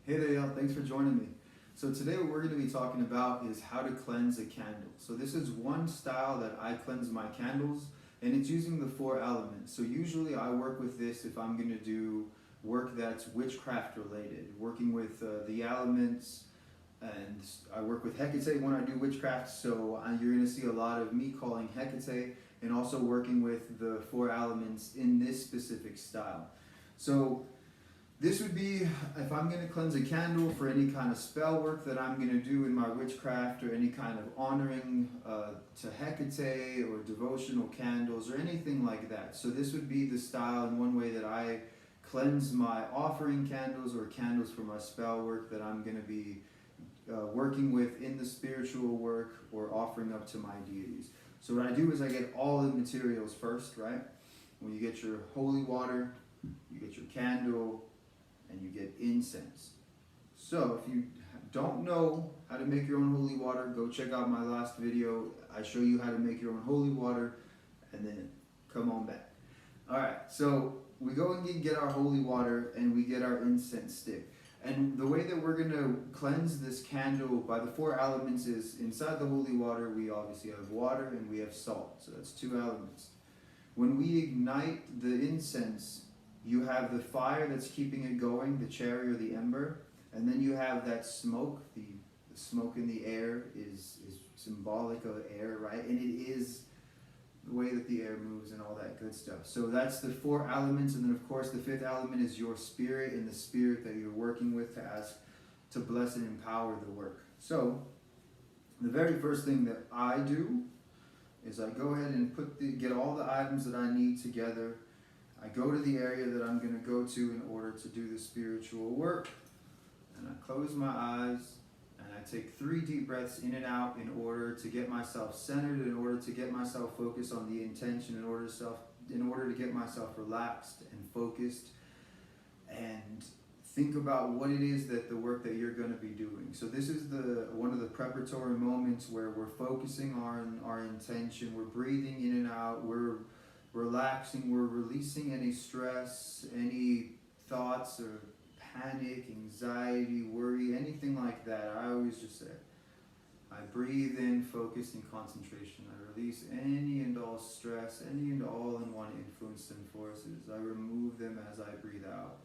Hey there, y'all. Thanks for joining me. So today what we're going to be talking about is how to cleanse a candle. So this is one style that I cleanse my candles, and it's using the four elements. So usually I work with this if I'm going to do work that's witchcraft related, working with the elements, and I work with Hecate when I do witchcraft. So you're going to see a lot of me calling Hecate and also working with the four elements in this specific style. So this would be if I'm going to cleanse a candle for any kind of spell work that I'm going to do in my witchcraft, or any kind of honoring to Hecate or devotional candles or anything like that. So this would be the style and one way that I cleanse my offering candles or candles for my spell work that I'm going to be working with in the spiritual work or offering up to my deities. So what I do is I get all the materials first, right? When you get your holy water, you get your candle, and you get incense. So if you don't know how to make your own holy water, go check out my last video. I show you how to make your own holy water, and then come on back. All right, so we go and get our holy water, and we get our incense stick. And the way that we're going to cleanse this candle by the four elements is inside the holy water, we obviously have water and we have salt. So that's two elements. When we ignite the incense, you have the fire that's keeping it going, the cherry or the ember, and then you have that smoke. The smoke in the air is symbolic of air, right? And it is the way that the air moves and all that good stuff. So that's the four elements, and then of course the fifth element is your spirit and the spirit that you're working with to ask to bless and empower the work. So the very first thing that I do is I go ahead and get all the items that I need together. I go to the area that I'm going to go to in order to do the spiritual work, and I close my eyes and I take 3 deep breaths in and out in order to get myself centered, in order to get myself focused on the intention, in order to get myself relaxed and focused and think about what it is that the work that you're going to be doing. So this is one of the preparatory moments where we're focusing on our intention, we're breathing in and out, we're relaxing, we're releasing any stress, any thoughts or panic, anxiety, worry, anything like that. I always just say, I breathe in, focus and concentration. I release any and all stress, any and all unwanted influence and forces. I remove them as I breathe out.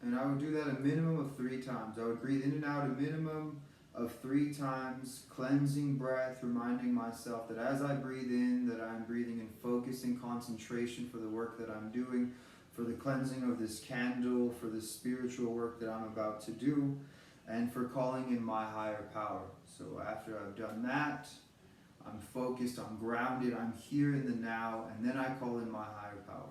And I would do that a minimum of 3 times. I would breathe in and out a minimum of 3 times, cleansing breath, reminding myself that as I breathe in, that I'm breathing in focus and concentration for the work that I'm doing, for the cleansing of this candle, for the spiritual work that I'm about to do, and for calling in my higher power. So after I've done that, I'm focused, I'm grounded, I'm here in the now, and then I call in my higher power.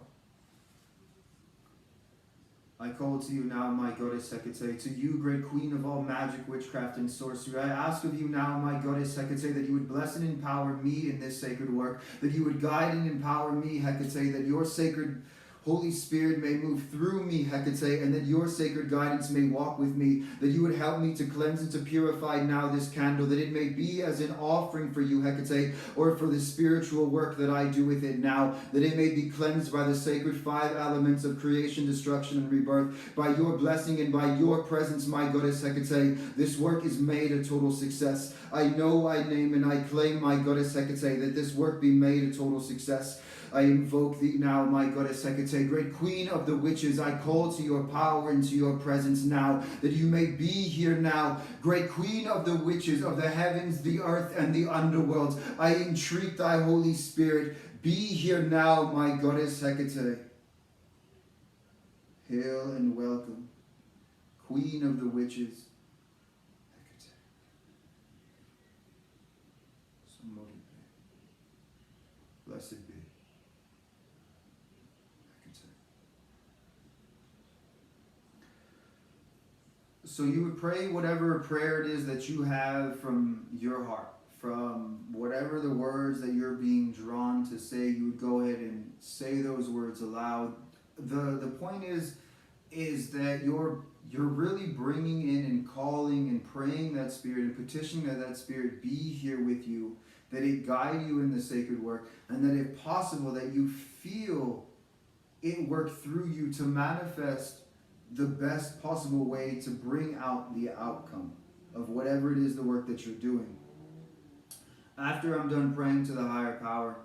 I call to you now, my goddess Hecate, to you, great queen of all magic, witchcraft, and sorcery. I ask of you now, my goddess Hecate, that you would bless and empower me in this sacred work, that you would guide and empower me, Hecate, that your sacred Holy Spirit may move through me, Hecate, and that your sacred guidance may walk with me, that you would help me to cleanse and to purify now this candle, that it may be as an offering for you, Hecate, or for the spiritual work that I do with it now, that it may be cleansed by the sacred 5 elements of creation, destruction, and rebirth. By your blessing and by your presence, my goddess Hecate, this work is made a total success. I know, I name, and I claim, my goddess Hecate, that this work be made a total success. I invoke thee now, my goddess Hecate, great queen of the witches. I call to your power and to your presence now, that you may be here now, great queen of the witches, of the heavens, the earth, and the underworld. I entreat thy Holy Spirit, be here now, my goddess Hecate. Hail and welcome, queen of the witches, Hecate. Blessed be. So you would pray whatever prayer it is that you have from your heart, from whatever the words that you're being drawn to say. You would go ahead and say those words aloud. The point is that you're really bringing in and calling and praying that spirit and petitioning that spirit be here with you that it guide you in the sacred work, and that if possible, that you feel it work through you to manifest the best possible way to bring out the outcome of whatever it is, the work that you're doing. After I'm done praying to the higher power,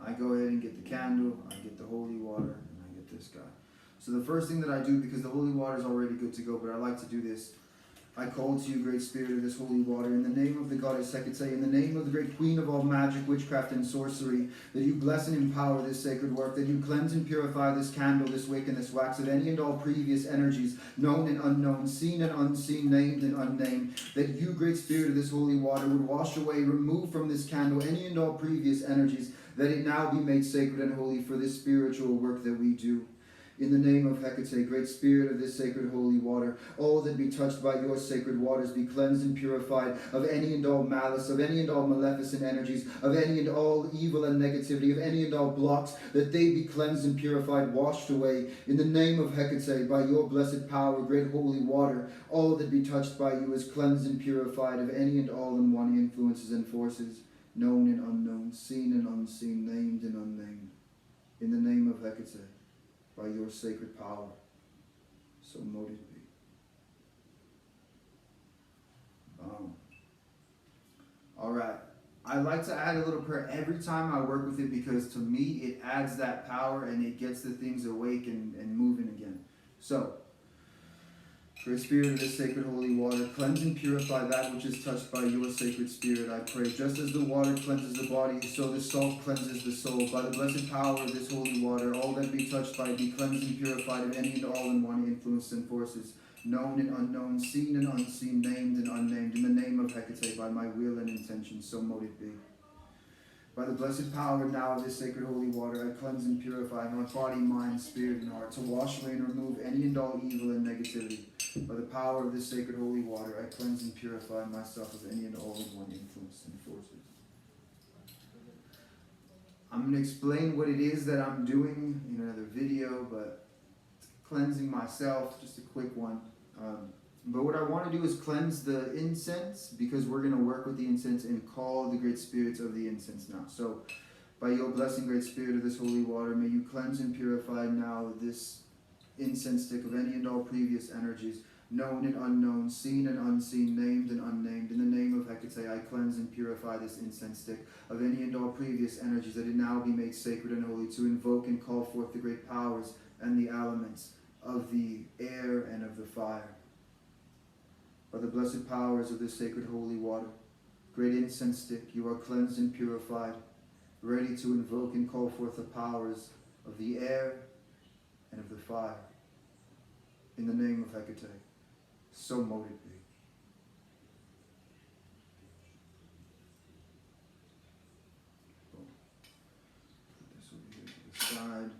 I go ahead and get the candle, I get the holy water, and I get this guy. So the first thing that I do, because the holy water is already good to go, but I like to do this, I call to you, great spirit of this holy water, in the name of the goddess Hecate, in the name of the great queen of all magic, witchcraft, and sorcery, that you bless and empower this sacred work, that you cleanse and purify this candle, this wick, and this wax of any and all previous energies, known and unknown, seen and unseen, named and unnamed, that you, great spirit of this holy water, would wash away, remove from this candle any and all previous energies, that it now be made sacred and holy for this spiritual work that we do. In the name of Hecate, great spirit of this sacred holy water, all that be touched by your sacred waters be cleansed and purified of any and all malice, of any and all maleficent energies, of any and all evil and negativity, of any and all blocks, that they be cleansed and purified, washed away. In the name of Hecate, by your blessed power, great holy water, all that be touched by you is cleansed and purified of any and all unwanted influences and forces, known and unknown, seen and unseen, named and unnamed. In the name of Hecate, by your sacred power, so mote it be. All right. I like to add a little prayer every time I work with it, because to me it adds that power and it gets the things awake and moving again. So, great spirit of this sacred holy water, cleanse and purify that which is touched by your sacred spirit, I pray. Just as the water cleanses the body, so the salt cleanses the soul. By the blessed power of this holy water, all that be touched by be cleansed and purified of any and all unwanted influences and forces, known and unknown, seen and unseen, named and unnamed. In the name of Hecate, by my will and intention, so mote it be. By the blessed power now of this sacred holy water, I cleanse and purify my body, mind, spirit, and heart, to wash away and remove any and all evil and negativity. By the power of this sacred holy water, I cleanse and purify myself of any and all unwanted influence and forces. I'm going to explain what it is that I'm doing in another video, but cleansing myself, just a quick one. But what I want to do is cleanse the incense, because we're going to work with the incense and call the great spirits of the incense now. So, by your blessing, great spirit of this holy water, may you cleanse and purify now this incense stick of any and all previous energies, known and unknown, seen and unseen, named and unnamed. In the name of Hecate, I cleanse and purify this incense stick of any and all previous energies, that it now be made sacred and holy, to invoke and call forth the great powers and the elements of the air and of the fire. By the blessed powers of this sacred holy water, great incense stick, you are cleansed and purified, ready to invoke and call forth the powers of the air and of the fire. In the name of Hecate, so mote it be. Put this over here to the side.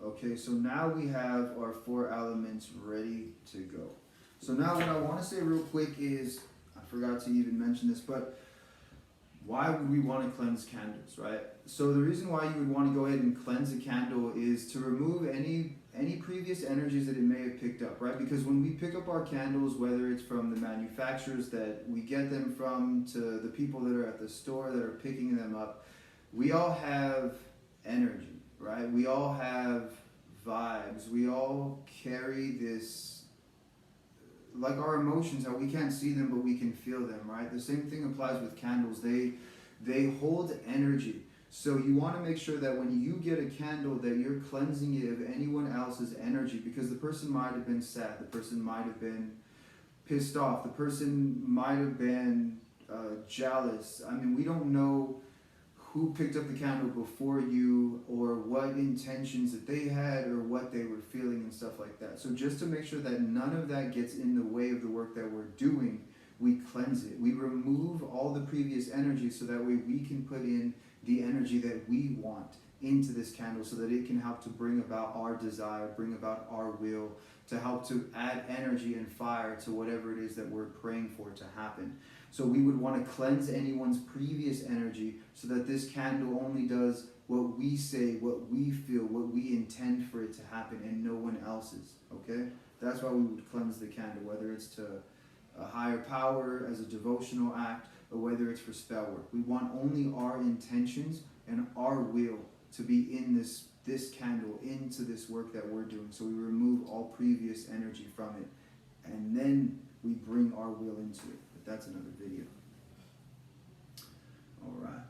Okay, so now we have our 4 elements ready to go. So now what I want to say real quick is, I forgot to even mention this, but why would we want to cleanse candles, right? So the reason why you would want to go ahead and cleanse a candle is to remove any previous energies that it may have picked up, right? Because when we pick up our candles, whether it's from the manufacturers that we get them from, to the people that are at the store that are picking them up, we all have energy, right? We all have vibes. We all carry this, like our emotions, how we can't see them but we can feel them, right? The same thing applies with candles. They hold energy. So you want to make sure that when you get a candle that you're cleansing it of anyone else's energy, because the person might have been sad, the person might have been pissed off, the person might have been jealous. I mean, we don't know who picked up the candle before you, or what intentions that they had, or what they were feeling and stuff like that. So just to make sure that none of that gets in the way of the work that we're doing, we cleanse it. We remove all the previous energy, so that way we can put in the energy that we want into this candle, so that it can help to bring about our desire, bring about our will, to help to add energy and fire to whatever it is that we're praying for to happen. So we would want to cleanse anyone's previous energy, so that this candle only does what we say, what we feel, what we intend for it to happen, and no one else's, okay? That's why we would cleanse the candle, whether it's to a higher power as a devotional act, or whether it's for spell work. We want only our intentions and our will to be in this candle, into this work that we're doing. So we remove all previous energy from it, and then we bring our will into it. But that's another video. All right.